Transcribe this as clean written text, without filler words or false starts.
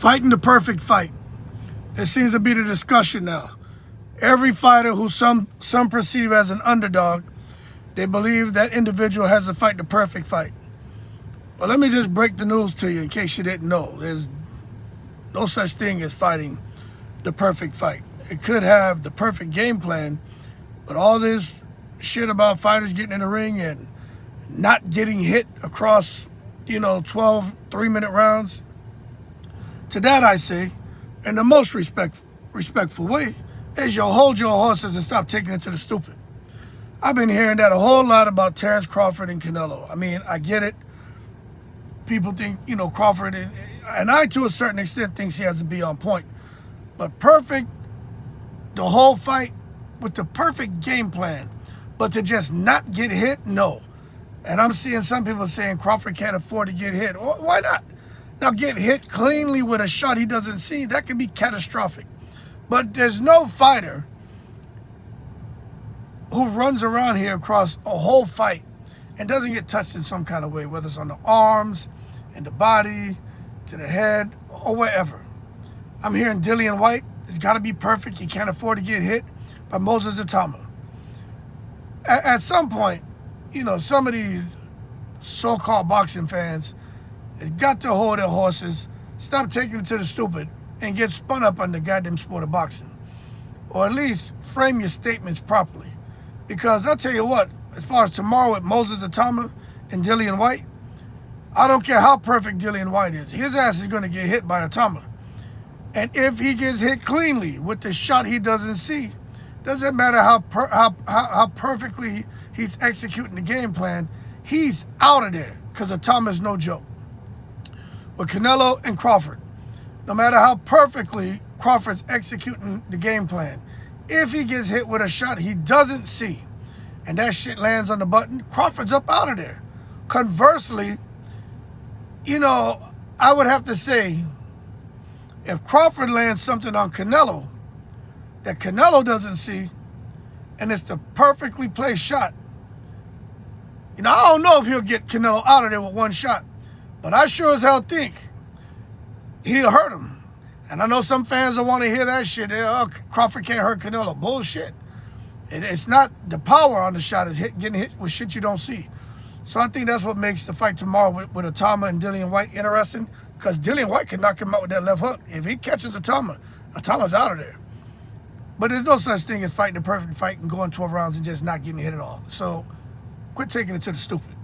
Fighting the perfect fight. There seems to be the discussion now. Every fighter who some perceive as an underdog, they believe that individual has to fight the perfect fight. Well, let me just break the news to you in case you didn't know. There's no such thing as fighting the perfect fight. It could have the perfect game plan, but all this shit about fighters getting in the ring and not getting hit across, 12 3-minute rounds. To that I say, in the most respectful way, is you hold your horses and stop taking it to the stupid. I've been hearing that a whole lot about Terence, Crawford, and Canelo. I mean, I get it. People think, Crawford, and I, to a certain extent, thinks he has to be on point. But perfect, the whole fight with the perfect game plan, but to just not get hit, no. And I'm seeing some people saying Crawford can't afford to get hit. Why not? Now, get hit cleanly with a shot he doesn't see, that could be catastrophic. But there's no fighter who runs around here across a whole fight and doesn't get touched in some kind of way, whether it's on the arms, in the body, to the head, or wherever. I'm hearing Dillian Whyte, it's got to be perfect. He can't afford to get hit by Moses Itauma. At some point, some of these so-called boxing fans have got to hold their horses, stop taking it to the stupid, and get spun up on the goddamn sport of boxing. Or at least frame your statements properly. Because I'll tell you what, as far as tomorrow with Moses Itauma and Dillian Whyte, I don't care how perfect Dillian Whyte is. His ass is going to get hit by Itauma. And if he gets hit cleanly with the shot he doesn't see, doesn't matter how perfectly he's executing the game plan, he's out of there because Itauma is no joke. With Canelo and Crawford, no matter how perfectly Crawford's executing the game plan, if he gets hit with a shot he doesn't see and that shit lands on the button, Crawford's up out of there. Conversely, I would have to say, if Crawford lands something on Canelo that Canelo doesn't see, and it's the perfectly placed shot, I don't know if he'll get Canelo out of there with one shot, but I sure as hell think he'll hurt him. And I know some fans don't want to hear that shit. Crawford can't hurt Canelo. Bullshit. It's not the power on the shot. It's getting hit with shit you don't see. So I think that's what makes the fight tomorrow with Itauma and Dillian Whyte interesting, because Dillian Whyte can knock him out with that left hook. If he catches Itauma's out of there. But there's no such thing as fighting the perfect fight and going 12 rounds and just not getting hit at all. So quit taking it to the stupid.